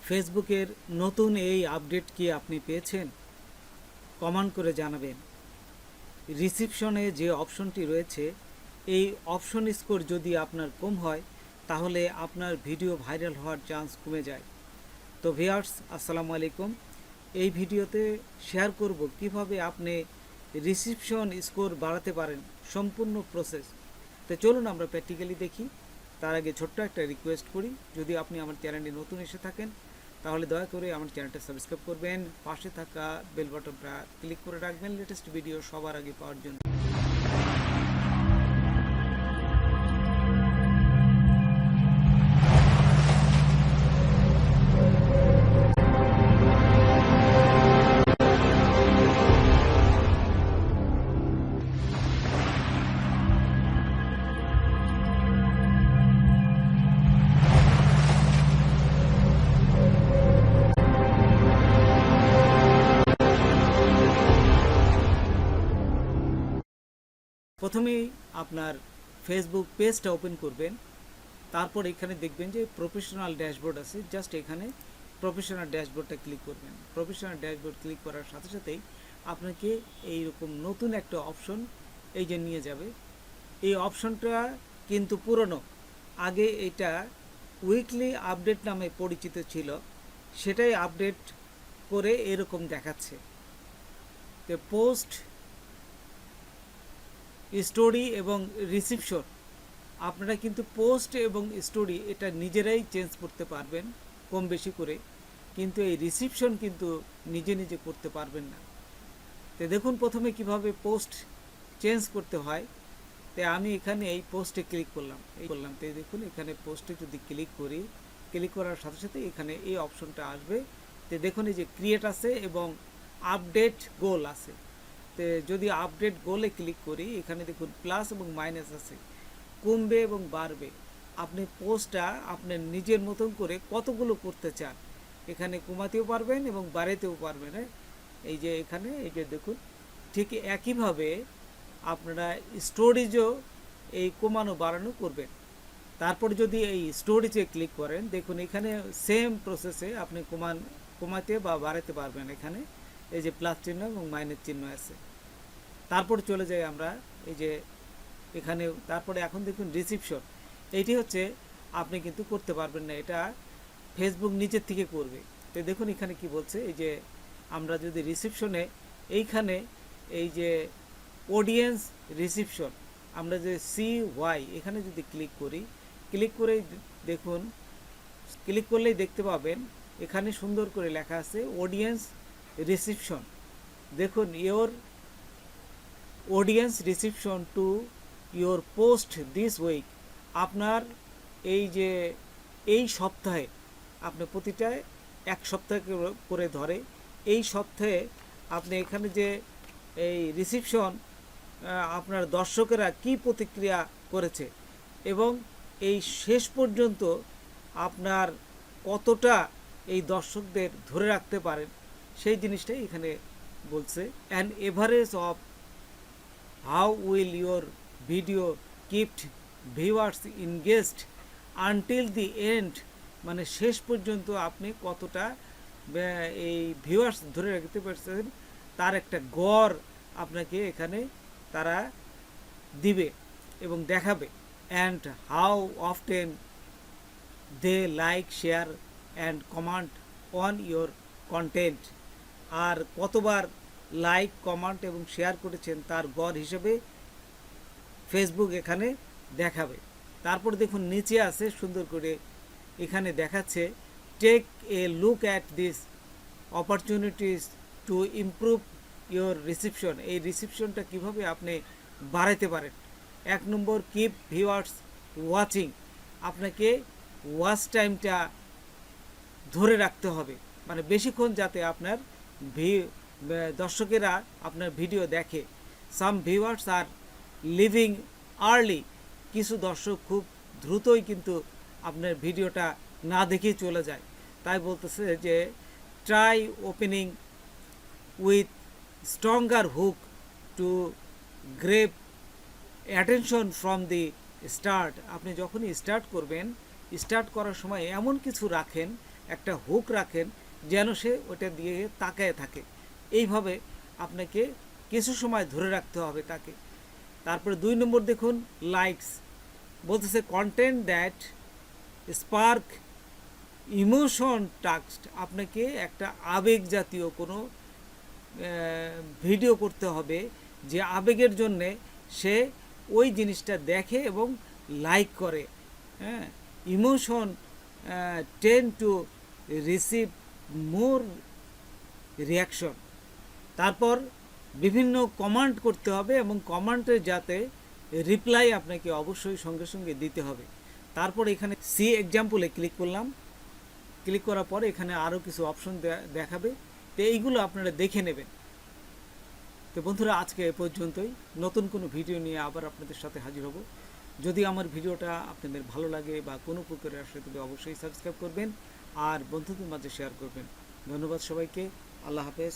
ফেসবুকের নতুন এই আপডেট কি আপনি পেয়েছেন? কমেন্ট করে জানাবেন। রিসিপশনে যে অপশনটি রয়েছে, এই অপশন স্কোর যদি আপনার কম হয় তাহলে আপনার ভিডিও ভাইরাল হওয়ার চান্স কমে যায়। তো ভিউয়ার্স, আসসালামু আলাইকুম। এই ভিডিওতে শেয়ার করব কিভাবে আপনি রিসিপশন স্কোর বাড়াতে পারেন, সম্পূর্ণ প্রসেস। তো চলুন আমরা প্র্যাকটিক্যালি দেখি। তার আগে ছোট্ট একটা রিকোয়েস্ট করি, যদি আপনি আমার চ্যানেলে নতুন এসে থাকেন তাহলে দয়া করে আমার চ্যানেলটা সাবস্ক্রাইব করবেন, পাশে থাকা বেল বাটনটা ক্লিক করে রাখবেন লেটেস্ট ভিডিও সবার আগে পাওয়ার জন্য। প্রথমেই আপনার ফেসবুক পেজটা ওপেন করবেন, তারপর এখানে দেখবেন যে প্রফেশনাল ড্যাশবোর্ড আছে। জাস্ট এখানে প্রফেশনাল ড্যাশবোর্ডটা ক্লিক করবেন। প্রফেশনাল ড্যাশবোর্ড ক্লিক করার সাথে সাথেই আপনাকে এইরকম নতুন একটা অপশন এই যে নিয়ে যাবে। এই অপশনটা কিন্তু পুরনো, আগে এটা উইকলি আপডেট নামে পরিচিত ছিল, সেটাই আপডেট করে এরকম দেখাচ্ছে। তো পোস্ট, স্টোরি এবং রিসিপশন, আপনারা কিন্তু পোস্ট এবং স্টোরি এটা নিজেরাই চেঞ্জ করতে পারবেন কম বেশি করে, কিন্তু এই রিসিপশন কিন্তু নিজে নিজে করতে পারবেন না। তো দেখুন প্রথমে কিভাবে পোস্ট চেঞ্জ করতে হয়। তো আমি এখানে এই পোস্টে ক্লিক করলাম। তো দেখুন এখানে পোস্টে যদি ক্লিক করি, ক্লিক করার সাথে সাথে এখানে এই অপশনটা আসবে। তো দেখুন এই যে ক্রিয়েট আছে এবং আপডেট গোল আছে। তো যদি আপডেট গোলে ক্লিক করি, এখানে দেখুন প্লাস এবং মাইনাস আছে, কমবে এবং বাড়বে। আপনি পোস্টটা আপনার নিজের মতন করে কতগুলো করতে চান, এখানে কমাতেও পারবেন এবং বাড়াতেও পারবেন। এই যে এখানে এই যে দেখুন, ঠিক একইভাবে আপনারা স্টোরেজও এই কমানো বাড়ানো করবেন। তারপর যদি এই স্টোরেজে ক্লিক করেন, দেখুন এখানে সেম প্রসেসে আপনি কমাতে বা বাড়াতে পারবেন। এখানে এই যে প্লাস চিহ্ন এবং মাইনাস চিহ্ন আছে। তারপর চলে যাই আমরা এই যে এখানে, তারপরে এখন দেখুন রিসিপশন, এইটি হচ্ছে আপনি কিন্তু করতে পারবেন না, এটা ফেসবুক নিচের থেকে করবে। তো দেখুন এখানে কি বলছে, এই যে আমরা যদি রিসিপশনে এইখানে এই যে অডিয়েন্স রিসিপশন, আমরা যে CY এখানে যদি ক্লিক করি, ক্লিক করেই দেখুন, ক্লিক করলেই দেখতে পাবেন এখানে সুন্দর করে লেখা আছে অডিয়েন্স রিসিপশন। দেখুন your audience reception to your post this week, আপনার এই যে এই সপ্তাহে, আপনি প্রতিটা এক সপ্তাহ করে ধরে, এই সপ্তাহে আপনি এখানে যে এই রিসিপশন, আপনার দর্শকেরা কি প্রতিক্রিয়া করেছে এবং এই শেষ পর্যন্ত আপনার কতটা এই দর্শকদের ধরে রাখতে পারেন, সেই জিনিসটাই এখানে বলছে। An average of how will your video kept viewers engaged until the end, মানে শেষ পর্যন্ত আপনি কতটা এই ভিউয়ার্স ধরে রাখতে পারছেন তার একটা গড় আপনাকে এখানে তারা দিবে এবং দেখাবে। And how often they like, share and comment on your content, আর কতবার লাইক, কমেন্ট এবং শেয়ার করেছেন তার গড় হিসেবে ফেসবুক এখানে দেখাবে। তারপর দেখুন নিচে আছে সুন্দর করে এখানে দেখাচ্ছে, take a look at this opportunities to improve your reception, এই রিসিপশনটা কীভাবে আপনি বাড়াইতে পারেন। 1 নম্বর, কিপ ভিউয়ার্স ওয়াচিং, আপনাকে ওয়াচ টাইমটা ধরে রাখতে হবে, মানে বেশিক্ষণ যাতে আপনার দর্শকেরা আপনার ভিডিও দেখে। সাম ভিউয়ার্স আর লিভিং আর্লি, কিছু দর্শক খুব দ্রুতই কিন্তু আপনার ভিডিওটা না দেখেই চলে যায়। তাই বলতেছে যে try opening with stronger hook to grab attention from the start, আপনি যখনই স্টার্ট করবেন, স্টার্ট করার সময় এমন কিছু রাখেন একটা হুক রাখেন যেন সে ওটা দিয়ে তাকায় থাকে। এইভাবে আপনাকে কিছু সময় ধরে রাখতে হবে তাকে। তারপরে 2 নম্বর দেখুন লাইকস, বলতেছে কন্টেন্ট দ্যাট স্পার্ক ইমোশন টাক্সড, আপনাকে একটা আবেগ জাতীয় কোনো ভিডিও করতে হবে যে আবেগের জন্যে সে ওই জিনিসটা দেখে এবং লাইক করে। হ্যাঁ, emotion ten to receive more reaction. তারপর বিভিন্ন কমান্ড করতে হবে এবং কমান্ডে যাতে রিপ্লাই আপনাকে অবশ্যই সঙ্গে সঙ্গে দিতে হবে। তারপর এখানে সি এক্সাম্পলে ক্লিক করলাম। ক্লিক করার পরে এখানে আরও কিছু অপশন দেখাবে, তো এইগুলো আপনারা দেখে নেবেন। তো বন্ধুরা, আজকে এ পর্যন্তই। নতুন কোনো ভিডিও নিয়ে আবার আপনাদের সাথে হাজির হব। যদি আমার ভিডিওটা আপনাদের ভালো লাগে বা কোনো প্রকারে আসে তবে অবশ্যই সাবস্ক্রাইব করবেন আর বন্ধুদের মাঝে শেয়ার করবেন। ধন্যবাদ সবাইকে। আল্লাহ হাফেজ।